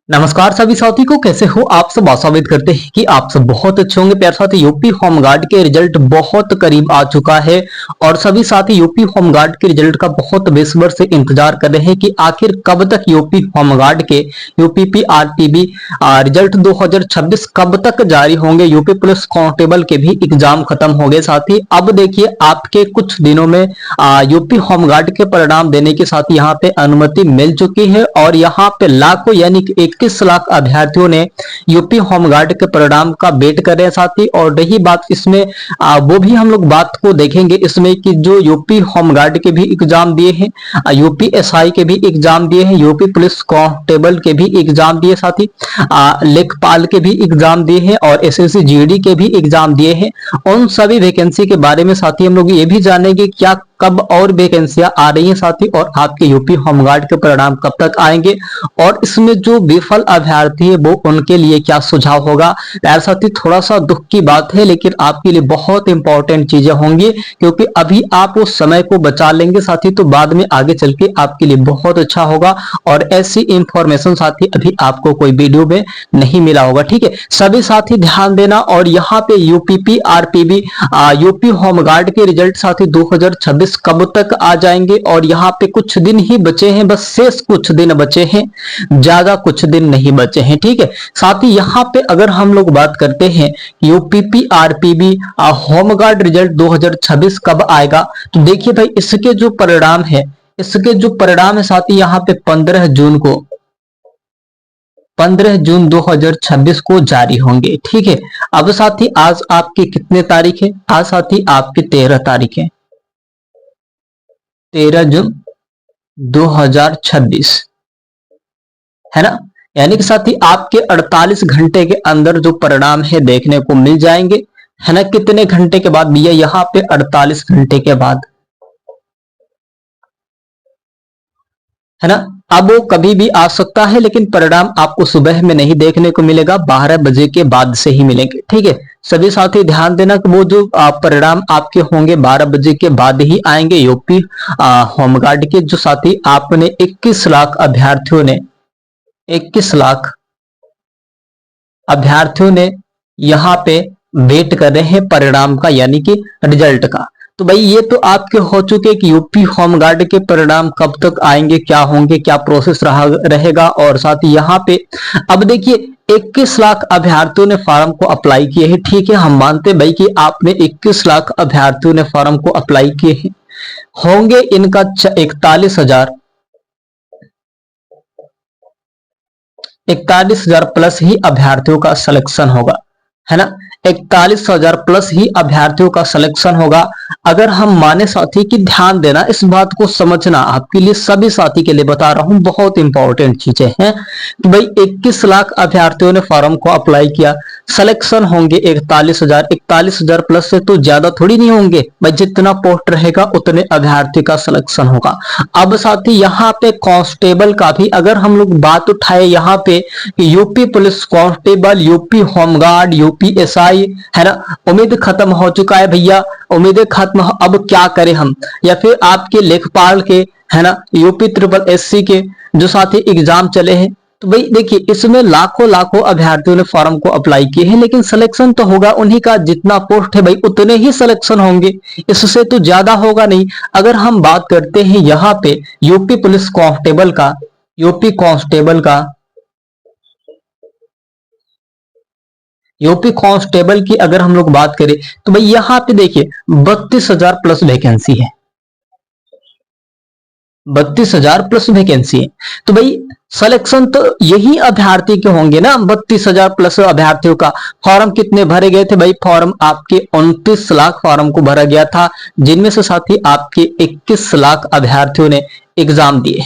नमस्कार सभी साथी को, कैसे हो आप सब। आशा उम्मीद करते हैं कि आप सब बहुत अच्छे होंगे। प्यारे साथी, यूपी होमगार्ड के रिजल्ट बहुत करीब आ चुका है और सभी साथी यूपी होमगार्ड के रिजल्ट का बहुत बेसब्री से इंतजार कर रहे हैं कि आखिर कब तक यूपी होमगार्ड के यूपीपी आरपीबी रिजल्ट 2026 कब तक जारी होंगे। यूपी पुलिस कांस्टेबल के भी एग्जाम खत्म हो गए साथी। अब देखिए, आपके कुछ दिनों में यूपी होमगार्ड के परिणाम देने के साथ यहाँ पे अनुमति मिल चुकी है और यहाँ पे लाखों यानी कि 21 लाख अभ्यर्थियों ने यूपी होमगार्ड के परिणाम का वेट कर रहे हैं साथी। और रही बात इसमें वो भी हम लोग बात को देखेंगे इसमें कि जो यूपी होमगार्ड के भी एग्जाम दिए हैं, यूपी एसआई के भी एग्जाम दिए हैं, यूपी पुलिस कांस्टेबल के भी एग्जाम दिए साथी, लेखपाल के भी एग्जाम दिए हैं और एसएससी जीडी के भी एग्जाम दिए हैं। उन सभी वैकेंसी के बारे में साथी हम लोग ये भी जानेंगे क्या कब और वैकेंसियां आ रही हैं साथी, और आपके यूपी होमगार्ड के परिणाम कब तक आएंगे और इसमें जो विफल अभ्यर्थी है वो उनके लिए क्या सुझाव होगा। यार साथी, थोड़ा सा दुख की बात है लेकिन आपके लिए बहुत इंपॉर्टेंट चीजें होंगी, क्योंकि अभी आप उस समय को बचा लेंगे साथी तो बाद में आगे चल के आपके लिए बहुत अच्छा होगा। और ऐसी इंफॉर्मेशन साथी अभी आपको कोई वीडियो में नहीं मिला होगा। ठीक है, सभी साथी ध्यान देना। और यहाँ पे यूपीपी आरपीबी यूपी होमगार्ड के रिजल्ट साथी 2026 कब तक आ जाएंगे और यहाँ पे कुछ दिन ही बचे हैं, बस शेष कुछ दिन बचे हैं, ज्यादा कुछ दिन नहीं बचे हैं। ठीक है साथी, यहाँ पे अगर हम लोग बात करते हैं यूपीपी आरपीबी होमगार्ड रिजल्ट 2026 कब आएगा, तो देखिए भाई, इसके जो परिणाम है साथी यहाँ पे 15 जून 2026 को जारी होंगे। ठीक है, अब साथी आज आपकी कितने तारीख है? आज साथी आपकी 13 तारीख है, 13 जून 2026 है ना। यानी कि साथी आपके 48 घंटे के अंदर जो परिणाम है देखने को मिल जाएंगे, है ना। कितने घंटे के बाद भैया? यहाँ पे 48 घंटे के बाद, है ना। अब वो कभी भी आ सकता है लेकिन परिणाम आपको सुबह में नहीं देखने को मिलेगा, 12 बजे के बाद से ही मिलेंगे। ठीक है, सभी साथी ध्यान देना कि वो जो परिणाम आपके होंगे 12 बजे के बाद ही आएंगे। यूपी होमगार्ड के जो साथी आपने 21 लाख अभ्यर्थियों ने 21 लाख अभ्यर्थियों ने यहाँ पे वेट कर रहे हैं परिणाम का, यानी कि रिजल्ट का। तो भाई ये तो आपके हो चुके कि यूपी होमगार्ड के परिणाम कब तक आएंगे, क्या होंगे, क्या प्रोसेस रहेगा। और साथ ही यहाँ पे अब देखिए, 21 लाख अभ्यर्थियों ने फॉर्म को अप्लाई किए हैं। ठीक है, हम मानते भाई कि आपने 21 लाख अभ्यर्थियों ने फॉर्म को अप्लाई किए हैं, होंगे इनका 41,000 प्लस ही अभ्यर्थियों का सिलेक्शन होगा, है ना। 41,000 प्लस ही अभ्यर्थियों का सिलेक्शन होगा। अगर हम माने साथी कि ध्यान देना, इस बात को समझना, आपके लिए सभी साथी के लिए बता रहा हूं, बहुत इंपॉर्टेंट चीजें हैं कि भाई 21 लाख अभ्यर्थियों ने फॉर्म को अप्लाई किया, सिलेक्शन होंगे 41,000 प्लस से तो ज्यादा थोड़ी नहीं होंगे भाई, जितना पोस्ट रहेगा उतने अभ्यर्थी का सिलेक्शन होगा। अब साथी यहाँ पे कांस्टेबल का भी अगर हम लोग बात उठाए, यहाँ पे UP police constable, UP home guard, UP SI, है ना, उम्मीद खत्म हो चुका है भैया, उम्मीदें खत्म। अब क्या करें हम, या फिर आपके लेखपाल के, है ना, यूपी ट्रिपल एससी के जो साथी एग्जाम चले हैं, तो भाई देखिए इसमें लाखों लाखों अभ्यर्थियों ने फॉर्म को अप्लाई किए हैं, लेकिन सिलेक्शन तो होगा उन्हीं का, जितना पोस्ट है भाई उतने ही सिलेक्शन होंगे, इससे तो ज्यादा होगा नहीं। अगर हम बात करते हैं यहाँ पे यूपी पुलिस कांस्टेबल का, यूपी कांस्टेबल की अगर हम लोग बात करें तो भाई यहाँ पे देखिए 32,000 प्लस वैकेंसी है, 32,000 प्लस वैकेंसी है। तो भाई सिलेक्शन तो यही अभ्यर्थी के होंगे ना, 32,000 प्लस अभ्यर्थियों का। फॉर्म कितने भरे गए थे भाई? फॉर्म आपके 29 लाख फॉर्म को भरा गया था, जिनमें से साथी आपके 21 लाख अभ्यर्थियों ने एग्जाम दिए।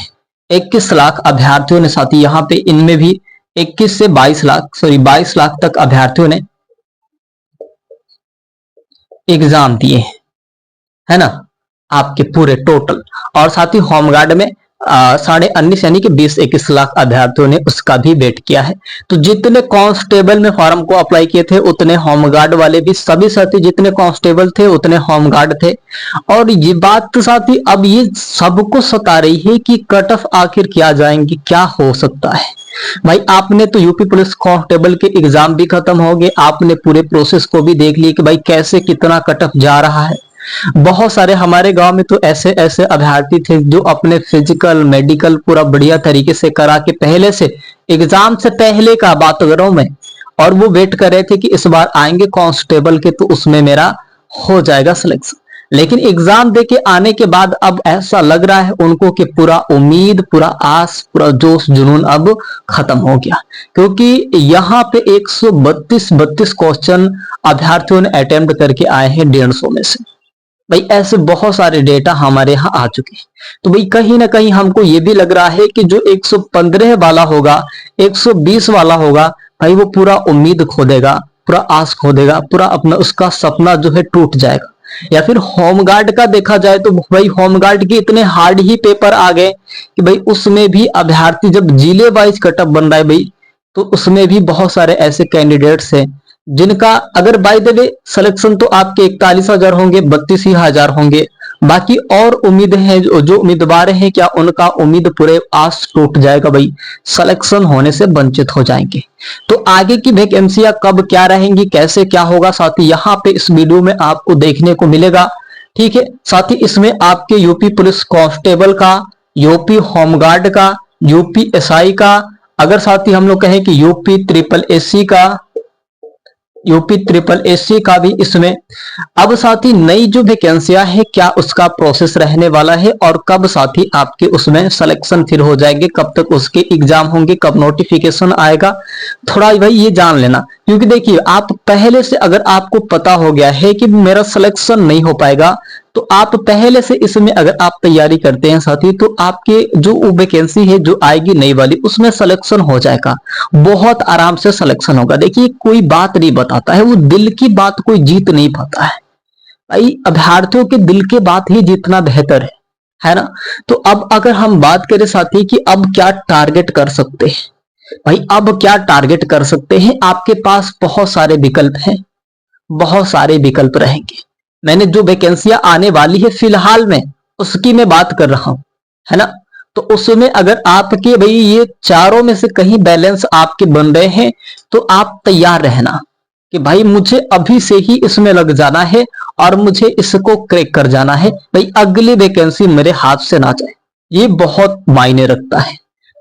21 लाख अभ्यर्थियों ने साथी यहाँ पे, इनमें भी 21 से 22 लाख तक अभ्यर्थियों ने एग्जाम दिए, है ना, आपके पूरे टोटल। और साथ ही होमगार्ड में 19.5 यानी कि 20-21 लाख अभ्यर्थियों ने उसका भी वेट किया है। तो जितने कांस्टेबल में फॉर्म को अप्लाई किए थे उतने होमगार्ड वाले भी, सभी साथी जितने कांस्टेबल थे उतने होमगार्ड थे। और ये बात तो साथी अब ये सबको सता रही है कि कट ऑफ आखिर क्या जाएंगे, क्या हो सकता है। भाई आपने तो यूपी पुलिस कांस्टेबल के एग्जाम भी खत्म हो गए, आपने पूरे प्रोसेस को भी देख लिया कि भाई कैसे कितना कट ऑफ जा रहा है। बहुत सारे हमारे गांव में तो ऐसे ऐसे अभ्यर्थी थे जो अपने फिजिकल मेडिकल पूरा बढ़िया तरीके से करा के पहले से, एग्जाम से पहले का बात कर रहा हूं मैं, और वो वेट कर रहे थे कि इस बार आएंगे कांस्टेबल के तो उसमें मेरा हो जाएगा सिलेक्शन। लेकिन एग्जाम देके आने के बाद अब ऐसा लग रहा है उनको कि पूरा उम्मीद, पूरा आस, पूरा जोश जुनून अब खत्म हो गया, क्योंकि यहाँ पे 132 क्वेश्चन अभ्यर्थियों ने अटेम्प्ट करके आए हैं 150 में से। भाई ऐसे बहुत सारे डेटा हमारे यहाँ आ चुके हैं। तो भाई कहीं ना कहीं हमको ये भी लग रहा है कि जो 115 वाला होगा, 120 वाला होगा, भाई वो पूरा उम्मीद खो देगा, पूरा आस खो देगा, पूरा अपना उसका सपना जो है टूट जाएगा। या फिर होमगार्ड का देखा जाए तो भाई होमगार्ड के इतने हार्ड ही पेपर आ गए कि भाई उसमें भी अभ्यर्थी जब जिले वाइज कटअप बन रहा है भाई, तो उसमें भी बहुत सारे ऐसे कैंडिडेट्स हैं जिनका अगर बाय द वे सिलेक्शन तो आपके 41,000 होंगे, 32,000 होंगे, बाकी और उम्मीदें हैं जो उम्मीदवार हैं क्या उनका उम्मीद पूरे आस टूट जाएगा भाई, सिलेक्शन होने से वंचित हो जाएंगे। तो आगे की वैकेंसियां कब क्या रहेंगी, कैसे क्या होगा, साथ ही यहाँ पे इस वीडियो में आपको देखने को मिलेगा। ठीक है, साथ ही इसमें आपके यूपी पुलिस कांस्टेबल का, यूपी होमगार्ड का, यूपी एसआई का, अगर साथ ही हम लोग कहें कि यूपी ट्रिपल एससी का, यूपी ट्रिपल एससी का भी इसमें अब साथ ही नई जो वैकेंसियां है क्या उसका प्रोसेस रहने वाला है, और कब साथ ही आपके उसमें सिलेक्शन फिर हो जाएंगे, कब तक उसके एग्जाम होंगे, कब नोटिफिकेशन आएगा, थोड़ा भाई ये जान लेना। क्योंकि देखिए आप पहले से अगर आपको पता हो गया है कि मेरा सिलेक्शन नहीं हो पाएगा, तो आप पहले से इसमें अगर आप तैयारी करते हैं साथी, तो आपके जो वैकेंसी है जो आएगी नई वाली उसमें सिलेक्शन हो जाएगा, बहुत आराम से सिलेक्शन होगा। देखिए कोई बात नहीं बताता है, वो दिल की बात कोई जीत नहीं पाता है भाई, अभ्यर्थियों के दिल की बात ही जीतना बेहतर है ना। तो अब अगर हम बात करें साथी कि अब क्या टारगेट कर सकते हैं, भाई अब क्या टारगेट कर सकते हैं, आपके पास बहुत सारे विकल्प हैं, बहुत सारे विकल्प रहेंगे। मैंने जो वैकेंसियां आने वाली है फिलहाल में उसकी मैं बात कर रहा हूं, है ना। तो उसमें अगर आपके भाई ये चारों में से कहीं बैलेंस आपके बन रहे हैं तो आप तैयार रहना कि भाई मुझे अभी से ही इसमें लग जाना है और मुझे इसको क्रैक कर जाना है, भाई अगली वैकेंसी मेरे हाथ से ना जाए। ये बहुत मायने रखता है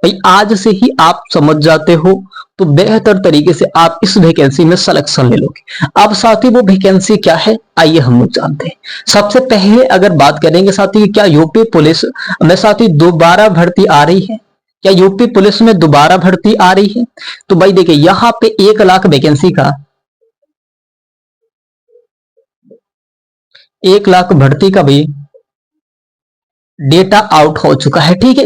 भाई, आज से ही आप समझ जाते हो तो बेहतर तरीके से आप इस वैकेंसी में सिलेक्शन ले लोगे। अब साथी वो वैकेंसी क्या है आइए हम लोग जानते हैं। सबसे पहले अगर बात करेंगे साथी क्या यूपी पुलिस में साथी दोबारा भर्ती आ रही है, क्या यूपी पुलिस में दोबारा भर्ती आ रही है। तो भाई देखिए यहाँ पे 1 लाख वैकेंसी का 1 लाख भर्ती का भी डेटा आउट हो चुका है। ठीक है,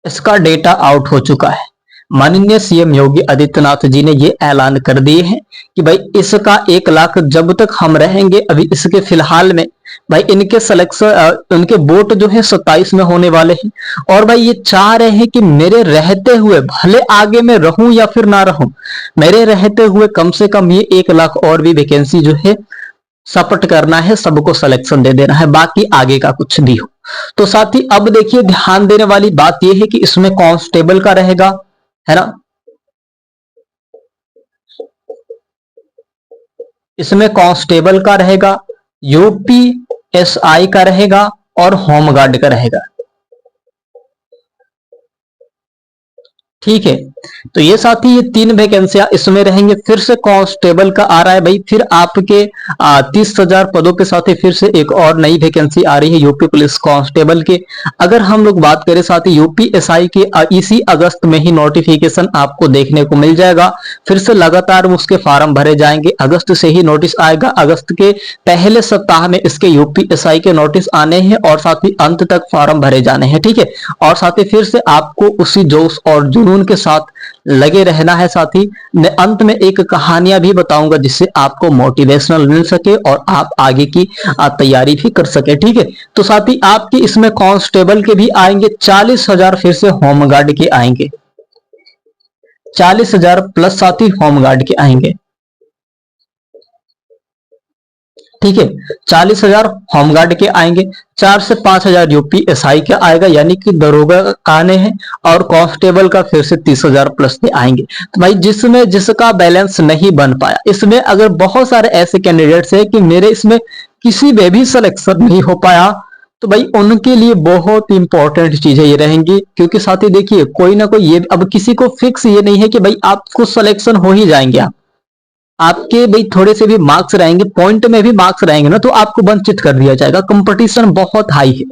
इसका डेटा आउट हो चुका है। माननीय सीएम योगी आदित्यनाथ जी ने ये ऐलान कर दिए हैं कि भाई इसका 1 लाख जब तक हम रहेंगे, अभी इसके फिलहाल में भाई इनके सिलेक्शन उनके वोट जो है 27 में होने वाले हैं। और भाई ये चाह रहे हैं कि मेरे रहते हुए भले आगे में रहूं या फिर ना रहूं, मेरे रहते हुए कम से कम ये 1 लाख और भी वैकेंसी जो है सपट करना है, सबको सिलेक्शन दे देना है, बाकी आगे का कुछ भी हो। तो साथ ही अब देखिए ध्यान देने वाली बात यह है कि इसमें कांस्टेबल का रहेगा, है ना, इसमें कांस्टेबल का रहेगा, यूपी एसआई का रहेगा और होमगार्ड का रहेगा। ठीक है, तो ये साथी ये 3 वैकेंसियां इसमें रहेंगे। फिर से कांस्टेबल का आ रहा है भाई, फिर आपके 30,000 पदों के साथ ही फिर से एक और नई वैकेंसी आ रही है यूपी पुलिस कांस्टेबल के। अगर हम लोग बात करें साथी यूपी एसआई के इसी अगस्त में ही नोटिफिकेशन आपको देखने को मिल जाएगा। फिर से लगातार उसके फॉर्म भरे जाएंगे, अगस्त से ही नोटिस आएगा, अगस्त के पहले सप्ताह में इसके यूपी एसआई के नोटिस आने हैं और साथ ही अंत तक फॉर्म भरे जाने हैं। ठीक है, और साथ ही फिर से आपको उसी जोश और जुनून के साथ लगे रहना है साथी। मैं अंत में एक कहानियां भी बताऊंगा जिससे आपको मोटिवेशनल मिल सके और आप आगे की तैयारी भी कर सके, ठीक है। तो साथी आपके इसमें कांस्टेबल के भी आएंगे 40,000, फिर से होमगार्ड के आएंगे 40,000 प्लस साथी होमगार्ड के आएंगे, ठीक है। 40,000 होमगार्ड के आएंगे, 4 से 5,000 यूपीएसआई का आएगा यानी कि दरोगा का आने हैं, और कांस्टेबल का फिर से 30,000 प्लस के आएंगे। तो भाई जिसमें जिसका बैलेंस नहीं बन पाया, इसमें अगर बहुत सारे ऐसे कैंडिडेट्स हैं कि मेरे इसमें किसी में भी सिलेक्शन नहीं हो पाया, तो भाई उनके लिए बहुत इंपॉर्टेंट चीजें ये रहेंगी। क्योंकि साथी देखिए कोई ना कोई, ये अब किसी को फिक्स ये नहीं है कि भाई आपको सिलेक्शन हो ही जाएंगे, आपके भाई थोड़े से भी मार्क्स रहेंगे, पॉइंट में भी मार्क्स रहेंगे ना, तो आपको वंचित कर दिया जाएगा। कंपटीशन बहुत हाई है।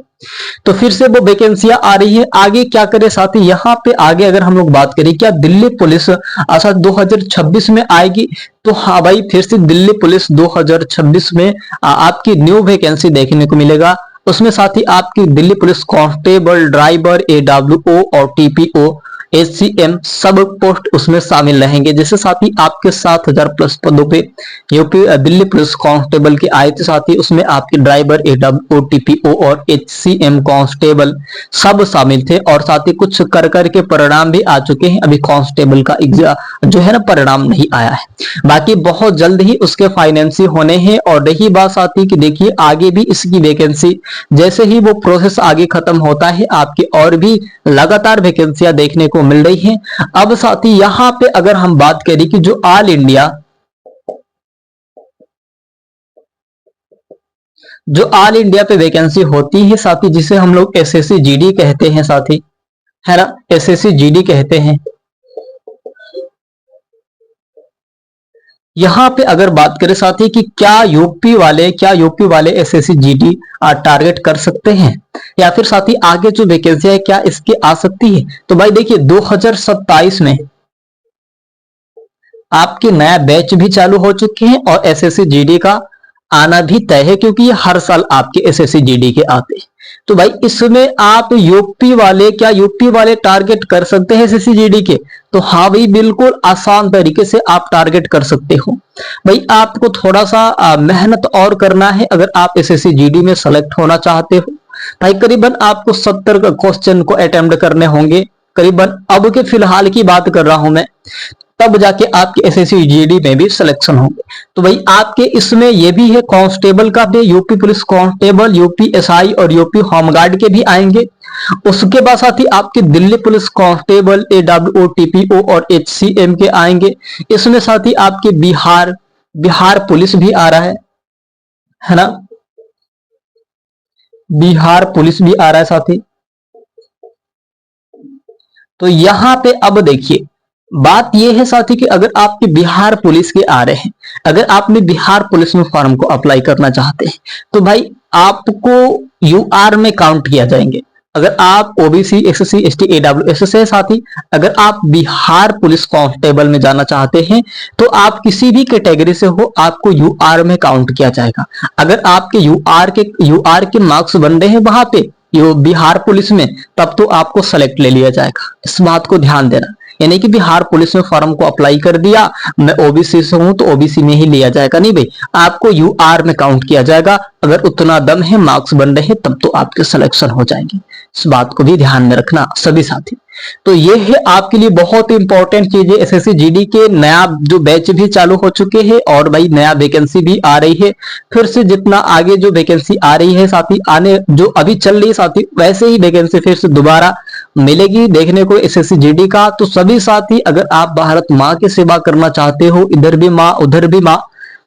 तो फिर से वो वैकेंसियां आ रही है। आगे क्या करें साथी, यहाँ पे आगे अगर हम लोग बात करें, क्या दिल्ली पुलिस आशा 2026 में आएगी? तो हाँ भाई, फिर से दिल्ली पुलिस 2026 में आपकी न्यू वैकेंसी देखने को मिलेगा। उसमें साथ ही आपकी दिल्ली पुलिस कांस्टेबल, ड्राइवर, एडब्ल्यूओ और टीपीओ, एचसीएम सब पोस्ट उसमें शामिल रहेंगे। जैसे साथ ही आपके 7,000 प्लस पदों पे यूपी दिल्ली पुलिस कांस्टेबल के आए थे, साथ ही उसमें आपके ड्राइवर, एडब्ल्यूओ, टीपीओ और एचसीएम कांस्टेबल सब शामिल थे। और साथ ही कुछ कर के परिणाम भी आ चुके हैं, अभी कांस्टेबल का जो है ना परिणाम नहीं आया है। बाकी बहुत जल्द ही उसके फाइनेंसी होने हैं। और रही बात साथ ही कि देखिए आगे भी इसकी वैकेंसी, जैसे ही वो प्रोसेस आगे खत्म होता है, आपके और भी लगातार वैकेंसियां देखने को मिल रही हैं। अब साथी यहां पे अगर हम बात करें कि जो ऑल इंडिया पे वैकेंसी होती है साथी, जिसे हम लोग एसएससी जीडी कहते हैं साथी, है ना, एसएससी जीडी कहते हैं। यहां पे अगर बात करें साथी कि क्या यूपी वाले एसएससी जीडी टारगेट कर सकते हैं, या फिर साथी आगे जो वैकेंसी है क्या इसकी आ सकती है? तो भाई देखिए 2027 में आपके नया बैच भी चालू हो चुके हैं और एसएससी जीडी का आना भी तय है, क्योंकि ये हर साल आपके एसएससी जीडी के आते हैं। तो भाई इसमें आप यूपी वाले टारगेट कर सकते हैं एसएससी जीडी के? तो हाँ भाई, बिल्कुल आसान तरीके से आप टारगेट कर सकते हो। भाई आपको थोड़ा सा मेहनत और करना है अगर आप एसएससी जीडी में सेलेक्ट होना चाहते हो। भाई करीबन आपको 70 क्वेश्चन को अटेम्प्ट करने होंगे, करीबन। अब के फिलहाल की बात कर रहा हूं मैं, तब जाके आपके एसएससी जीडी में भी सिलेक्शन होंगे। तो भाई आपके इसमें ये भी है, कांस्टेबल का भी, UP police constable, UP SI और यूपी होमगार्ड के भी आएंगे। उसके बाद साथ ही आपके दिल्ली पुलिस कांस्टेबल, एडब्ल्यूओ, टीपीओ और एचसीएम के आएंगे। इसमें साथ ही आपके बिहार पुलिस भी आ रहा है ना, बिहार पुलिस भी आ रहा है साथी। तो यहां पे अब देखिए बात यह है साथी कि अगर आपके बिहार पुलिस के आ रहे हैं, अगर आपने बिहार पुलिस में फॉर्म को अप्लाई करना चाहते हैं, तो भाई आपको यूआर में काउंट किया जाएंगे। अगर आप ओबीसी, एससी, एसटी, एडब्ल्यूएस से साथी अगर आप बिहार पुलिस कांस्टेबल में जाना चाहते हैं, तो आप किसी भी कैटेगरी से हो, आपको यूआर में काउंट किया जाएगा। अगर आपके यूआर के मार्क्स बन रहे हैं वहां पे बिहार पुलिस में, तब तो आपको सेलेक्ट ले लिया जाएगा। इस बात को ध्यान देना। यानी कि बिहार पुलिस में फॉर्म को अप्लाई कर दिया, मैं ओबीसी से हूं तो ओबीसी में ही लिया जाएगा, नहीं भाई, आपको यूआर में काउंट किया जाएगा। अगर उतना दम है, मार्क्स बन रहे हैं, तब तो आपके सिलेक्शन हो जाएंगे। इस बात को भी ध्यान में रखना सभी साथी। तो ये है आपके लिए बहुत इंपॉर्टेंट चीज है। एसएससी जीडी के नया जो बैच भी चालू हो चुके हैं और भाई नया वैकेंसी भी आ रही है। फिर से जितना आगे जो वैकेंसी आ रही है साथी, आने जो अभी चल रही है साथी, वैसे ही वैकेंसी फिर से दोबारा मिलेगी देखने को एसएससी जीडी का। तो सभी साथी अगर आप भारत माँ की सेवा करना चाहते हो, इधर भी माँ उधर भी माँ,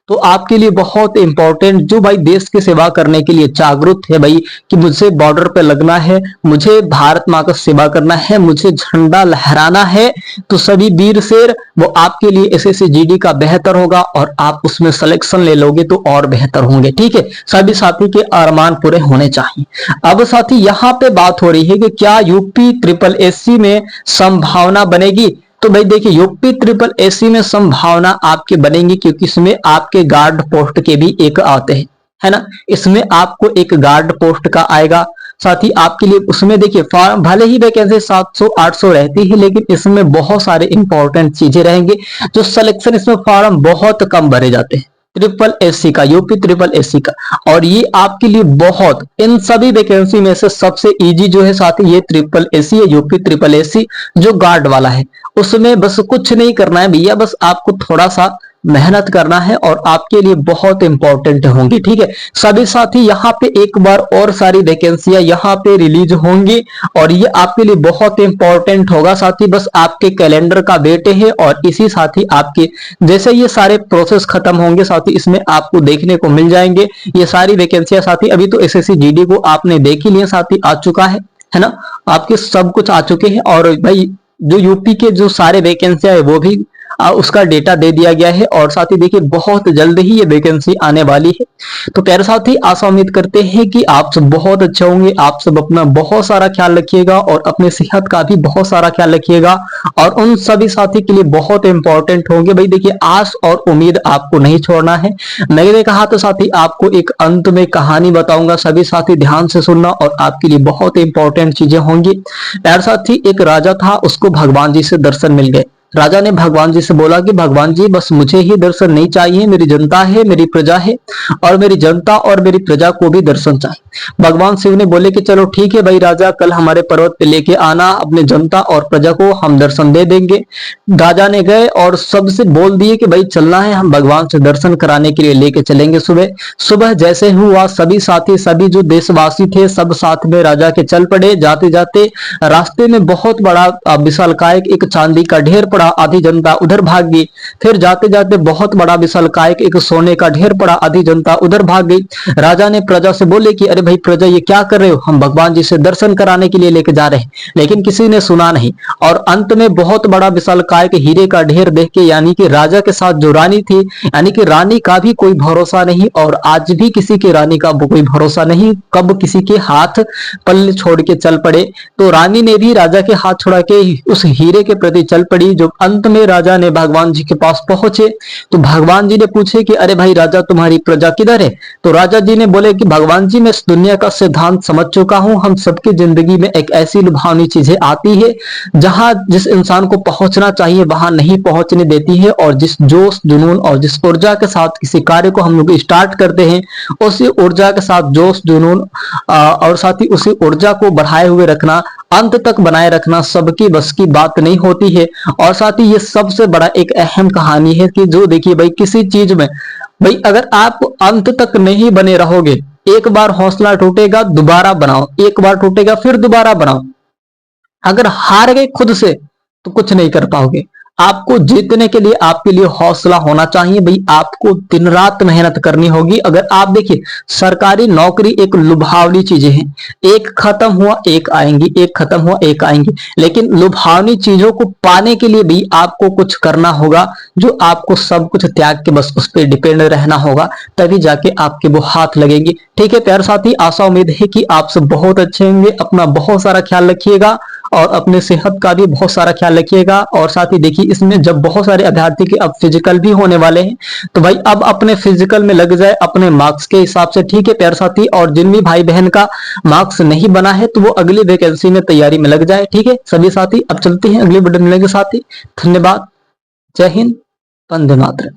तो आपके लिए बहुत इंपॉर्टेंट, जो भाई देश की सेवा करने के लिए जागरूक है भाई कि मुझे बॉर्डर पे लगना है, मुझे भारत माँ का सेवा करना है, मुझे झंडा लहराना है, तो सभी वीर शेर वो आपके लिए एसएससी जीडी का बेहतर होगा और आप उसमें सिलेक्शन ले लोगे तो और बेहतर होंगे। ठीक है, सभी साथी के अरमान पूरे होने चाहिए। अब साथी यहाँ पे बात हो रही है कि क्या यूपी ट्रिपल एससी में संभावना बनेगी? तो भाई देखिए यूपी ट्रिपल एससी में संभावना आपके बनेंगी, क्योंकि इसमें आपके गार्ड पोस्ट के भी एक आते हैं, है ना। इसमें आपको एक गार्ड पोस्ट का आएगा, साथ ही आपके लिए उसमें देखिए फॉर्म भले ही वैकेंसी 700-800 रहती है, लेकिन इसमें बहुत सारे इंपॉर्टेंट चीजें रहेंगे। जो सिलेक्शन इसमें फॉर्म बहुत कम भरे जाते हैं, ट्रिपल एससी का, यूपी ट्रिपल एससी का, और ये आपके लिए बहुत इन सभी वैकेंसी में से सबसे इजी जो है साथी ये ट्रिपल एससी है, यूपी ट्रिपल एससी जो गार्ड वाला है। उसमें बस कुछ नहीं करना है भैया, बस आपको थोड़ा सा मेहनत करना है और आपके लिए बहुत इंपॉर्टेंट होंगी। ठीक है सभी साथी, यहाँ पे एक बार और सारी वैकेंसियां यहाँ पे रिलीज होंगी और ये आपके लिए बहुत इंपॉर्टेंट होगा साथी। बस आपके कैलेंडर का वेट है और इसी साथी आपके जैसे ये सारे प्रोसेस खत्म होंगे साथी, इसमें आपको देखने को मिल जाएंगे ये सारी वैकेंसियां साथी। अभी तो एसएससी जीडी को आपने देख ही लिया साथी, आ चुका है ना, आपके सब कुछ आ चुके हैं। और भाई जो यूपी के जो सारे वैकेंसियां है वो भी उसका डेटा दे दिया गया है और साथ ही देखिए बहुत जल्द ही ये वैकेंसी आने वाली है। तो प्यारे साथी आशा उम्मीद करते हैं कि आप सब बहुत अच्छे होंगे, आप सब अपना बहुत सारा ख्याल रखिएगा और अपने सेहत का भी बहुत सारा ख्याल रखिएगा और उन सभी साथी के लिए बहुत इंपॉर्टेंट होंगे। भाई देखिए आस और उम्मीद आपको नहीं छोड़ना है। मैंने कहा तो साथी आपको एक अंत में कहानी बताऊंगा, सभी साथी ध्यान से सुनना और आपके लिए बहुत इंपॉर्टेंट चीजें होंगी। प्यारे साथी एक राजा था, उसको भगवान जी से दर्शन मिल गए। राजा ने भगवान जी से बोला कि भगवान जी बस मुझे ही दर्शन नहीं चाहिए, मेरी जनता है, मेरी प्रजा है और मेरी जनता और मेरी प्रजा को भी दर्शन चाहिए। भगवान शिव ने बोले कि चलो ठीक है भाई राजा, कल हमारे पर्वत पे लेके आना अपने जनता और प्रजा को, हम दर्शन दे देंगे। राजा ने गए और सबसे बोल दिए कि भाई चलना है, हम भगवान से दर्शन कराने के लिए लेके चलेंगे। सुबह सुबह जैसे हुआ सभी साथी, सभी जो देशवासी थे सब साथ में राजा के चल पड़े। जाते जाते रास्ते में बहुत बड़ा विशालकाय एक चांदी का ढेर, आधी जनता उधर भाग गई। फिर जाते जाते बहुत बड़ा विशालकाय एक सोने का ढेर पड़ा, आधी जनता उधर भाग गई। राजा ने प्रजा से बोले कि अरे भाई प्रजा ये क्या कर रहे हो, हम भगवान जी से दर्शन कराने के लिए लेके जा रहे हैं। लेकिन किसी ने सुना नहीं और अंत में बहुत बड़ा विशालकाय के हीरे का ढेर देख के यानी कि राजा के साथ जो रानी थी, यानी कि रानी का भी कोई भरोसा नहीं और आज भी किसी की रानी का कोई भरोसा नहीं, कब किसी के हाथ पल्ले छोड़ के चल पड़े। तो रानी ने भी राजा के हाथ छोड़ा के उस हीरे के प्रति चल पड़ी। जो अंत में राजा ने भगवान जी के पास पहुंचे तो भगवान जी ने पूछे कि अरे भाई राजा तुम्हारी प्रजा किधर है। तो राजा जी ने बोले कि भगवान जी मैं इस दुनिया का सिद्धांत समझ चुका हूं, हम सबकी जिंदगी में एक ऐसी लुभावनी चीजें आती है जहां जिस इंसान को पहुंचना चाहिए वहां नहीं पहुंचने देती है और जिस जोश जुनून और जिस ऊर्जा के साथ किसी कार्य को हम लोग स्टार्ट करते हैं उसी ऊर्जा के साथ जोश जुनून और साथ ही उसी ऊर्जा को बढ़ाए हुए रखना, अंत तक बनाए रखना सबकी बस की बात नहीं होती है। और साथ ही ये सबसे बड़ा एक अहम कहानी है कि जो देखिए भाई किसी चीज में भाई अगर आप अंत तक नहीं बने रहोगे, एक बार हौसला टूटेगा दोबारा बनाओ, एक बार टूटेगा फिर दोबारा बनाओ। अगर हार गए खुद से तो कुछ नहीं कर पाओगे। आपको जीतने के लिए आपके लिए हौसला होना चाहिए भाई, आपको दिन रात मेहनत करनी होगी। अगर आप देखिए सरकारी नौकरी एक लुभावनी चीजें हैं, एक खत्म हुआ एक आएंगी, एक खत्म हुआ एक आएंगी, लेकिन लुभावनी चीजों को पाने के लिए भी आपको कुछ करना होगा, जो आपको सब कुछ त्याग के बस उस पर डिपेंड रहना होगा, तभी जाके आपके वो हाथ लगेंगे। ठीक है प्यारे साथी, आशा उम्मीद है कि आप सब बहुत अच्छे होंगे, अपना बहुत सारा ख्याल रखिएगा और अपने सेहत का भी बहुत सारा ख्याल रखिएगा। और साथ ही देखिए इसमें जब बहुत सारे अभ्यर्थी के अब फिजिकल भी होने वाले हैं तो भाई अब अपने फिजिकल में लग जाए अपने मार्क्स के हिसाब से। ठीक है प्यारे साथी, और जिन भी भाई बहन का मार्क्स नहीं बना है तो वो अगली वैकेंसी में तैयारी में लग जाए। ठीक है सभी साथी, अब चलते हैं अगली वीडियो मिलेंगे साथी। धन्यवाद, जय हिंद, वंदे मातरम।